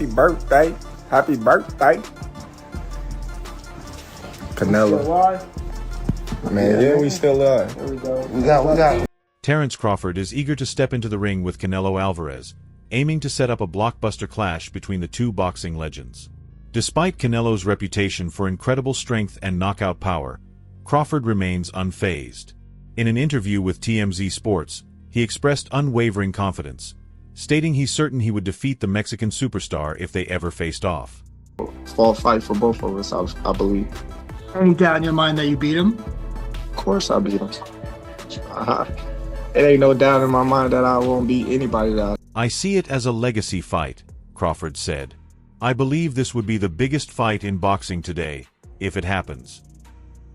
Happy birthday. Happy birthday. Canelo. Man, yeah, we still alive. There we go. We got. Terence Crawford is eager to step into the ring with Canelo Alvarez, aiming to set up a blockbuster clash between the two boxing legends. Despite Canelo's reputation for incredible strength and knockout power, Crawford remains unfazed. In an interview with TMZ Sports, he expressed unwavering confidence, stating he's certain he would defeat the Mexican superstar if they ever faced off. Fall fight for both of us, I believe. Any doubt in your mind that you beat him? Of course I beat him. It ain't no doubt in my mind that I won't beat anybody that I see it as a legacy fight, Crawford said. I believe this would be the biggest fight in boxing today, if it happens.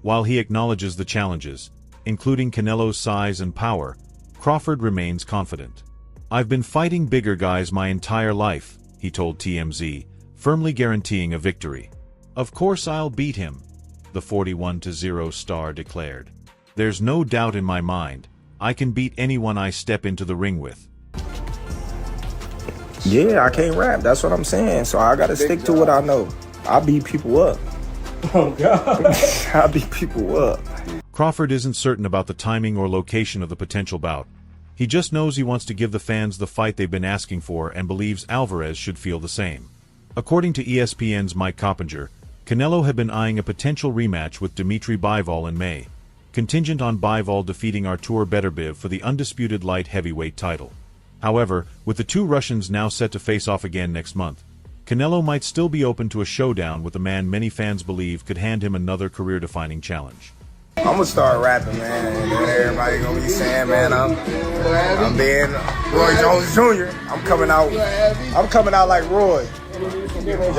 While he acknowledges the challenges, including Canelo's size and power, Crawford remains confident. I've been fighting bigger guys my entire life, he told TMZ, firmly guaranteeing a victory. Of course I'll beat him, the 41-0 star declared. There's no doubt in my mind, I can beat anyone I step into the ring with. Yeah, I can't rap. That's what I'm saying. So I gotta stick to what I know. I beat people up. Oh, God. I beat people up. Crawford isn't certain about the timing or location of the potential bout. He just knows he wants to give the fans the fight they've been asking for and believes Alvarez should feel the same. According to ESPN's Mike Coppinger, Canelo had been eyeing a potential rematch with Dmitry Bivol in May, contingent on Bivol defeating Artur Beterbiev for the undisputed light heavyweight title. However, with the two Russians now set to face off again next month, Canelo might still be open to a showdown with a man many fans believe could hand him another career-defining challenge. I'm gonna start rapping, man, and then everybody gonna be saying, man, I'm being Roy Jones Jr. I'm coming out like Roy.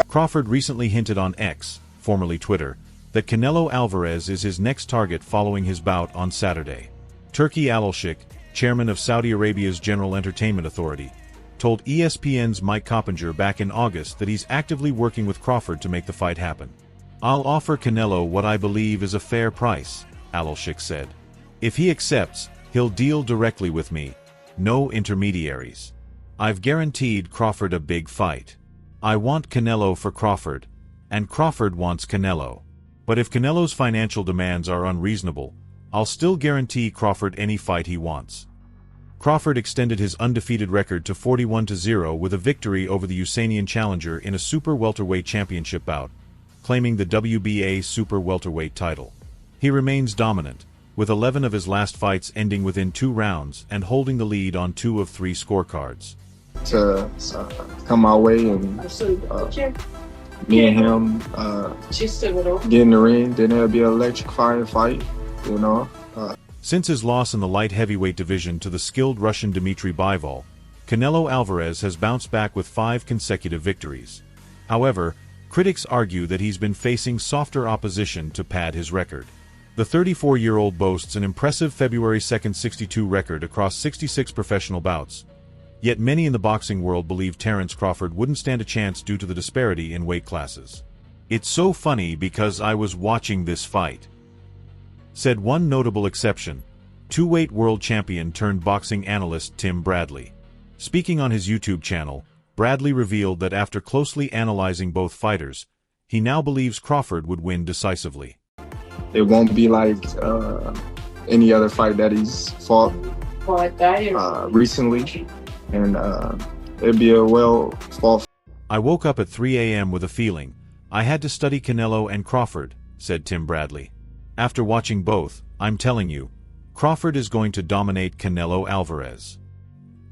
Crawford recently hinted on X, formerly Twitter, that Canelo Alvarez is his next target following his bout on Saturday. Turki Al-Sheikh, chairman of Saudi Arabia's General Entertainment Authority, told ESPN's Mike Coppinger back in August that he's actively working with Crawford to make the fight happen. I'll offer Canelo what I believe is a fair price, Al-Sheikh said. If he accepts, he'll deal directly with me. No intermediaries. I've guaranteed Crawford a big fight. I want Canelo for Crawford, and Crawford wants Canelo. But if Canelo's financial demands are unreasonable, I'll still guarantee Crawford any fight he wants. Crawford extended his undefeated record to 41-0 with a victory over the Usainian challenger in a super welterweight championship bout, claiming the WBA super welterweight title. He remains dominant, with 11 of his last fights ending within 2 rounds and holding the lead on 2 of 3 scorecards. To come my way and me and him get in the ring, then it'll be an electrifying fight, you know. Since his loss in the light heavyweight division to the skilled Russian Dmitry Bivol, Canelo Alvarez has bounced back with 5 consecutive victories. However, critics argue that he's been facing softer opposition to pad his record. The 34-year-old boasts an impressive February 2, 62 record across 66 professional bouts. Yet many in the boxing world believe Terence Crawford wouldn't stand a chance due to the disparity in weight classes. It's so funny because I was watching this fight, said one notable exception, two-weight world champion turned boxing analyst Tim Bradley. Speaking on his YouTube channel, Bradley revealed that after closely analyzing both fighters, he now believes Crawford would win decisively. It won't be like any other fight that he's fought recently, and it'd be a well-fought. I woke up at 3 a.m. with a feeling I had to study Canelo and Crawford, said Tim Bradley. After watching both, I'm telling you, Crawford is going to dominate Canelo Alvarez.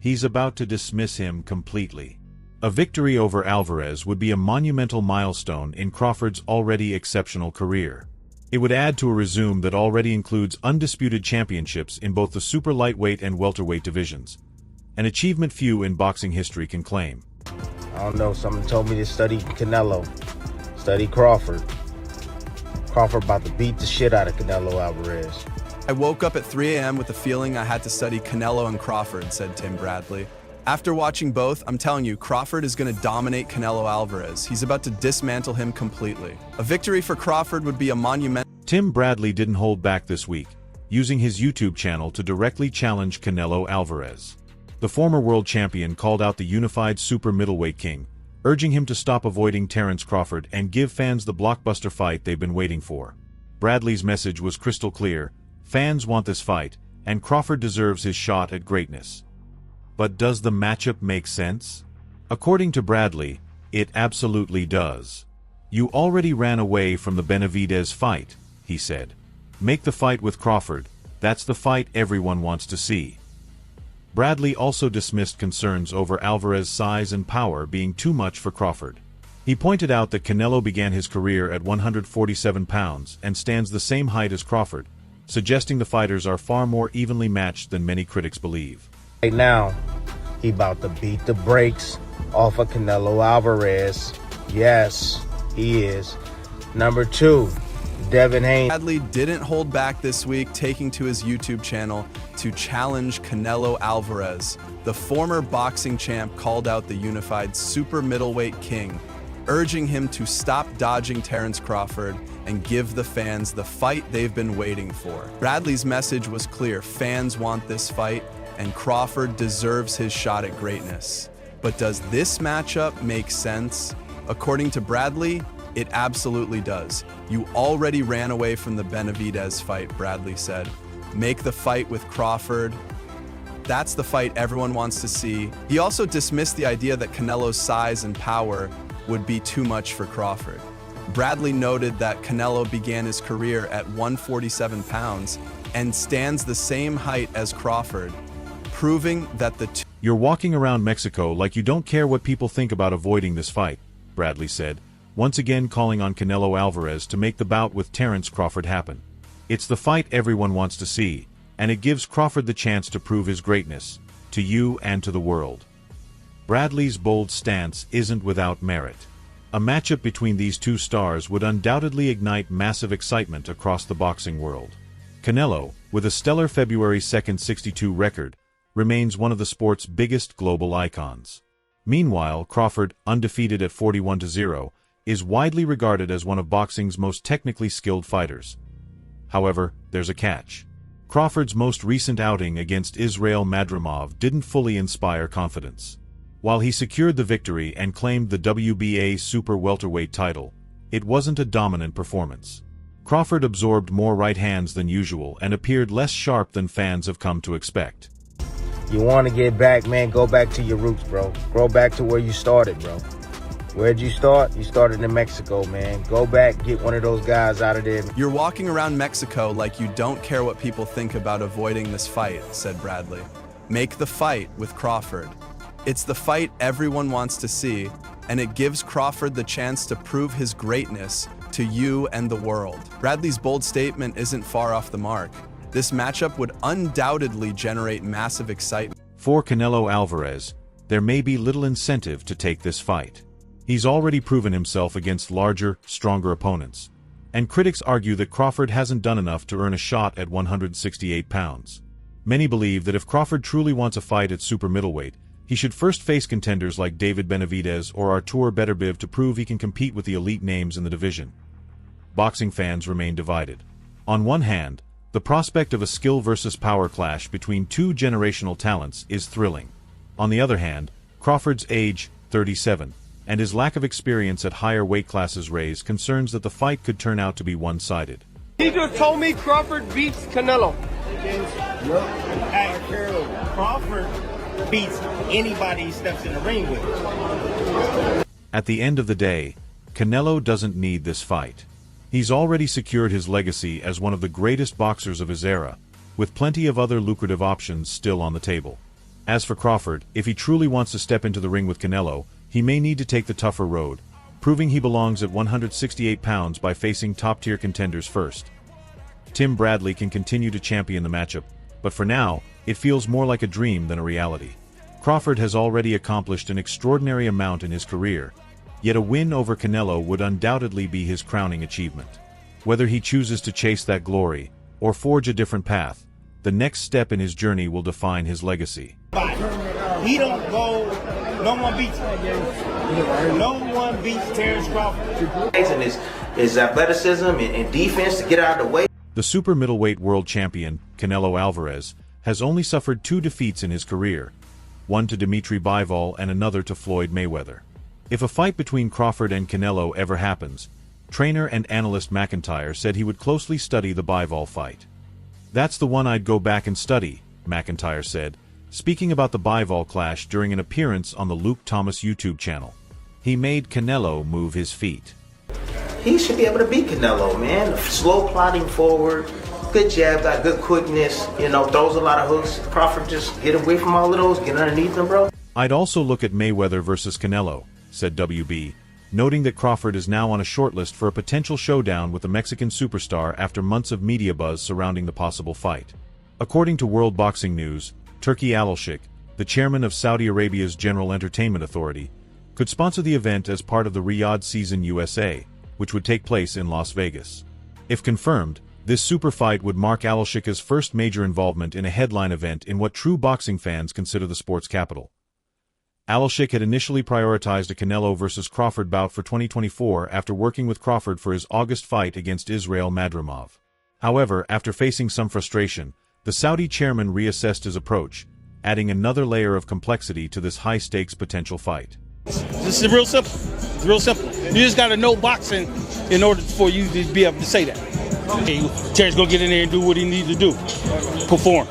He's about to dismiss him completely. A victory over Alvarez would be a monumental milestone in Crawford's already exceptional career. It would add to a resume that already includes undisputed championships in both the super lightweight and welterweight divisions, an achievement few in boxing history can claim. I don't know, someone told me to study Canelo, study Crawford. Crawford about to beat the shit out of Canelo Alvarez. I woke up at 3 a.m. with the feeling I had to study Canelo and Crawford, said Tim Bradley. After watching both, I'm telling you, Crawford is going to dominate Canelo Alvarez. He's about to dismantle him completely. A victory for Crawford would be a monumental... Tim Bradley didn't hold back this week, using his YouTube channel to directly challenge Canelo Alvarez. The former world champion called out the unified super middleweight king, urging him to stop avoiding Terence Crawford and give fans the blockbuster fight they've been waiting for. Bradley's message was crystal clear: fans want this fight, and Crawford deserves his shot at greatness. But does the matchup make sense? According to Bradley, it absolutely does. "You already ran away from the Benavidez fight," he said. "Make the fight with Crawford. That's the fight everyone wants to see." Bradley also dismissed concerns over Alvarez's size and power being too much for Crawford. He pointed out that Canelo began his career at 147 pounds and stands the same height as Crawford, suggesting the fighters are far more evenly matched than many critics believe. Right now, he about to beat the brakes off of Canelo Alvarez. Yes, he is. Number 2, Devin Haney. Bradley didn't hold back this week, taking to his YouTube channel to challenge Canelo Alvarez. The former boxing champ called out the unified super middleweight king, urging him to stop dodging Terence Crawford and give the fans the fight they've been waiting for. Bradley's message was clear: fans want this fight, and Crawford deserves his shot at greatness. But does this matchup make sense? According to Bradley, it absolutely does. "You already ran away from the Benavidez fight," Bradley said. "Make the fight with Crawford. That's the fight everyone wants to see." He also dismissed the idea that Canelo's size and power would be too much for Crawford. Bradley noted that Canelo began his career at 147 pounds and stands the same height as Crawford, proving that the two— "You're walking around Mexico like you don't care what people think about avoiding this fight," Bradley said, once again calling on Canelo Alvarez to make the bout with Terence Crawford happen. "It's the fight everyone wants to see, and it gives Crawford the chance to prove his greatness, to you and to the world." Bradley's bold stance isn't without merit. A matchup between these two stars would undoubtedly ignite massive excitement across the boxing world. Canelo, with a stellar February 2, 62 record, remains one of the sport's biggest global icons. Meanwhile, Crawford, undefeated at 41-0, is widely regarded as one of boxing's most technically skilled fighters. However, there's a catch. Crawford's most recent outing against Israil Madrimov didn't fully inspire confidence. While he secured the victory and claimed the WBA super welterweight title, it wasn't a dominant performance. Crawford absorbed more right hands than usual and appeared less sharp than fans have come to expect. You want to get back, man, go back to your roots, bro. Go back to where you started, bro. Where'd you start? You started in Mexico, man. Go back, get one of those guys out of there. "You're walking around Mexico like you don't care what people think about avoiding this fight," said Bradley. "Make the fight with Crawford. It's the fight everyone wants to see, and it gives Crawford the chance to prove his greatness to you and the world." Bradley's bold statement isn't far off the mark. This matchup would undoubtedly generate massive excitement. For Canelo Alvarez, there may be little incentive to take this fight. He's already proven himself against larger, stronger opponents, and critics argue that Crawford hasn't done enough to earn a shot at 168 pounds. Many believe that if Crawford truly wants a fight at super middleweight, he should first face contenders like David Benavidez or Artur Beterbiev to prove he can compete with the elite names in the division. Boxing fans remain divided. On one hand, the prospect of a skill versus power clash between two generational talents is thrilling. On the other hand, Crawford's age, 37, and his lack of experience at higher weight classes raise concerns that the fight could turn out to be one-sided. He just told me Crawford beats Canelo. Crawford beats anybody he steps in the ring with. At the end of the day, Canelo doesn't need this fight. He's already secured his legacy as one of the greatest boxers of his era, with plenty of other lucrative options still on the table. As for Crawford, if he truly wants to step into the ring with Canelo, he may need to take the tougher road, proving he belongs at 168 pounds by facing top-tier contenders first. Tim Bradley can continue to champion the matchup, but for now, it feels more like a dream than a reality. Crawford has already accomplished an extraordinary amount in his career, yet a win over Canelo would undoubtedly be his crowning achievement. Whether he chooses to chase that glory, or forge a different path, the next step in his journey will define his legacy. He don't go, no one beats him. No one beats Terence Crawford. His athleticism and defense to get out of the way. The super middleweight world champion, Canelo Alvarez, has only suffered 2 defeats in his career, one to Dimitri Bivol and another to Floyd Mayweather. If a fight between Crawford and Canelo ever happens, trainer and analyst McIntyre said he would closely study the Bivol fight. "That's the one I'd go back and study," McIntyre said, speaking about the Bivol clash during an appearance on the Luke Thomas YouTube channel. He made Canelo move his feet. He should be able to beat Canelo, man. Slow plodding forward, good jab, got good quickness, you know, throws a lot of hooks. Crawford just get away from all of those, get underneath them, bro. "I'd also look at Mayweather versus Canelo," said WB, noting that Crawford is now on a shortlist for a potential showdown with the Mexican superstar after months of media buzz surrounding the possible fight. According to World Boxing News, Turki Alashik, the chairman of Saudi Arabia's General Entertainment Authority, could sponsor the event as part of the Riyadh Season USA, which would take place in Las Vegas. If confirmed, this super fight would mark Alashik's first major involvement in a headline event in what true boxing fans consider the sport's capital. Alashik had initially prioritized a Canelo versus Crawford bout for 2024 after working with Crawford for his August fight against Israil Madrimov. However, after facing some frustration, the Saudi chairman reassessed his approach, adding another layer of complexity to this high-stakes potential fight. This is real simple. It's real simple. You just got to know boxing in order for you to be able to say that. Okay, Terrence gonna get in there and do what he needs to do. Perform.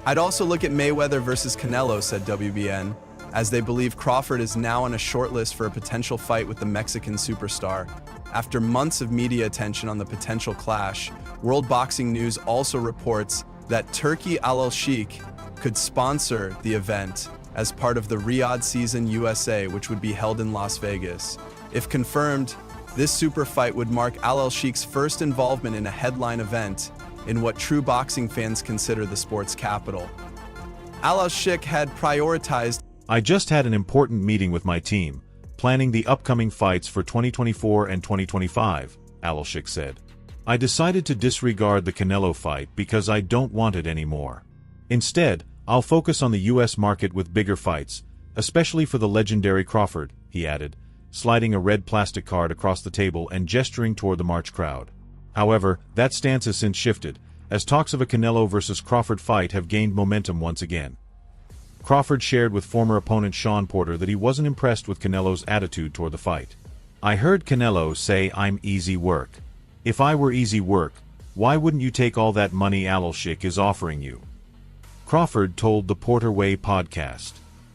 I'd also look at Mayweather versus Canelo, said WBN, as they believe Crawford is now on a short list for a potential fight with the Mexican superstar. After months of media attention on the potential clash, World Boxing News also reports that Turki Al-Sheikh could sponsor the event as part of the Riyadh Season USA, which would be held in Las Vegas. If confirmed, this super fight would mark Al-Sheikh's first involvement in a headline event in what true boxing fans consider the sport's capital. Al-Sheikh had prioritized "I just had an important meeting with my team, planning the upcoming fights for 2024 and 2025, Al-Sheikh said. "I decided to disregard the Canelo fight because I don't want it anymore. Instead, I'll focus on the US market with bigger fights, especially for the legendary Crawford," he added, sliding a red plastic card across the table and gesturing toward the March crowd. However, that stance has since shifted, as talks of a Canelo versus Crawford fight have gained momentum once again. Crawford shared with former opponent Sean Porter that he wasn't impressed with Canelo's attitude toward the fight. "I heard Canelo say I'm easy work. If I were easy work, why wouldn't you take all that money Al-Sheikh is offering you?" Crawford told the Porter Way podcast.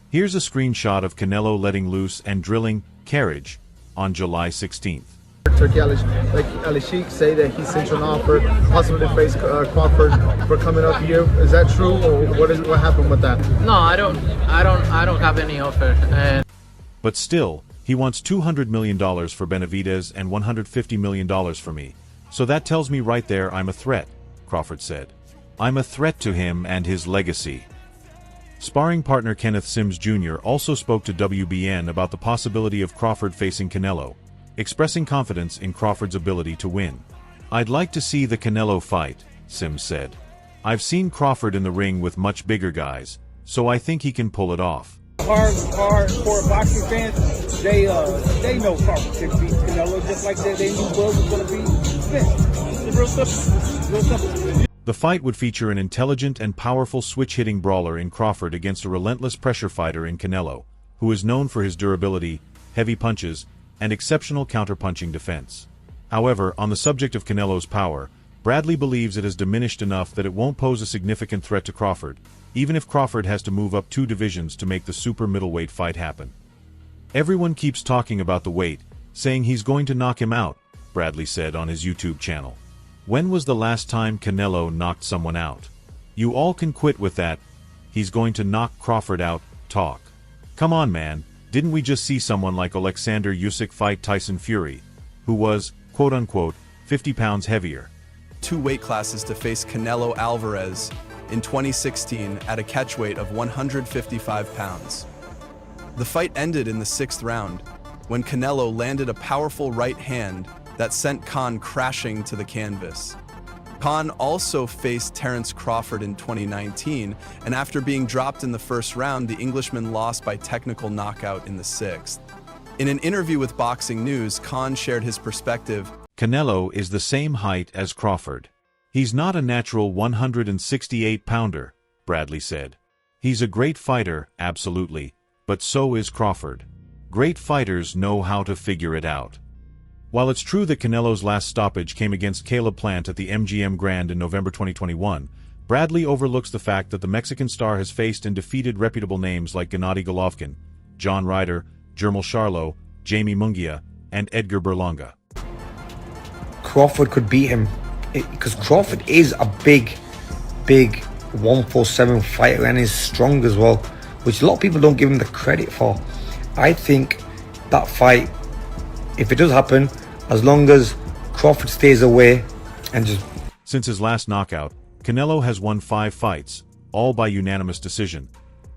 Here's a screenshot of Canelo letting loose and drilling carriage on July 16th. Turki Al-Sheikh say that he sent you an offer, possibly to face Crawford for coming up here. Is that true, or what happened with that? No, I don't have any offer. But still, he wants $200 million for Benavidez and $150 million for me. So that tells me right there I'm a threat, Crawford said. "I'm a threat to him and his legacy." Sparring partner Kenneth Sims Jr. also spoke to WBN about the possibility of Crawford facing Canelo, expressing confidence in Crawford's ability to win. "I'd like to see the Canelo fight," Sims said. "I've seen Crawford in the ring with much bigger guys, so I think he can pull it off." Hardcore boxing fans, they know Crawford can beat Canelo just like they knew Buzz was going to beat Spence. It's real simple. Real simple. The fight would feature an intelligent and powerful switch-hitting brawler in Crawford against a relentless pressure fighter in Canelo, who is known for his durability, heavy punches, and exceptional counterpunching defense. However, on the subject of Canelo's power, Bradley believes it has diminished enough that it won't pose a significant threat to Crawford, even if Crawford has to move up 2 divisions to make the super middleweight fight happen. "Everyone keeps talking about the weight, saying he's going to knock him out," Bradley said on his YouTube channel. "When was the last time Canelo knocked someone out? You all can quit with that 'he's going to knock Crawford out' talk. Come on, man, didn't we just see someone like Alexander Usyk fight Tyson Fury, who was, quote-unquote, 50 pounds heavier?" 2 weight classes to face Canelo Alvarez in 2016 at a catchweight of 155 pounds. The fight ended in the 6th round, when Canelo landed a powerful right hand that sent Khan crashing to the canvas. Khan also faced Terence Crawford in 2019, and after being dropped in the 1st round, the Englishman lost by technical knockout in the 6th. In an interview with Boxing News, Khan shared his perspective. "Canelo is the same height as Crawford. He's not a natural 168-pounder, Bradley said. "He's a great fighter, absolutely, but so is Crawford. Great fighters know how to figure it out. While it's true that Canelo's last stoppage came against Caleb Plant at the MGM Grand in November 2021, Bradley overlooks the fact that the Mexican star has faced and defeated reputable names like Gennady Golovkin, John Ryder, Jermel Charlo, Jamie Munguia, and Edgar Berlanga. Crawford could beat him because Crawford is a big 147 fighter and is strong as well, which a lot of people don't give him the credit for. I think that fight, if it does happen, as long as Crawford stays away and just... Since his last knockout, Canelo has won 5 fights, all by unanimous decision,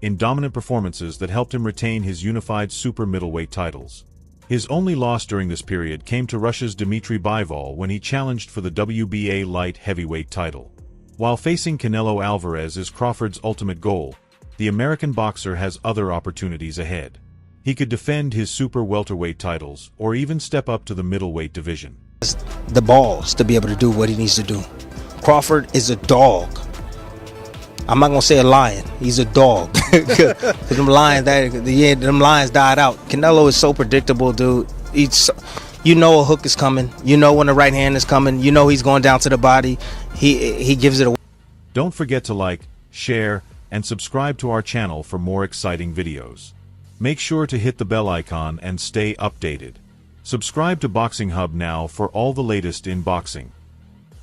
in dominant performances that helped him retain his unified super middleweight titles. His only loss during this period came to Russia's Dmitry Bivol when he challenged for the WBA light heavyweight title. While facing Canelo Alvarez is Crawford's ultimate goal, the American boxer has other opportunities ahead. He could defend his super welterweight titles or even step up to the middleweight division. The balls to be able to do what he needs to do. Crawford is a dog. I'm not gonna say a lion. He's a dog. Cause them lions died out. Canelo is so predictable, dude. You know a hook is coming. You know when the right hand is coming. You know he's going down to the body. He gives it away. Don't forget to like, share, and subscribe to our channel for more exciting videos. Make sure to hit the bell icon and stay updated. Subscribe to Boxing Hub now for all the latest in boxing.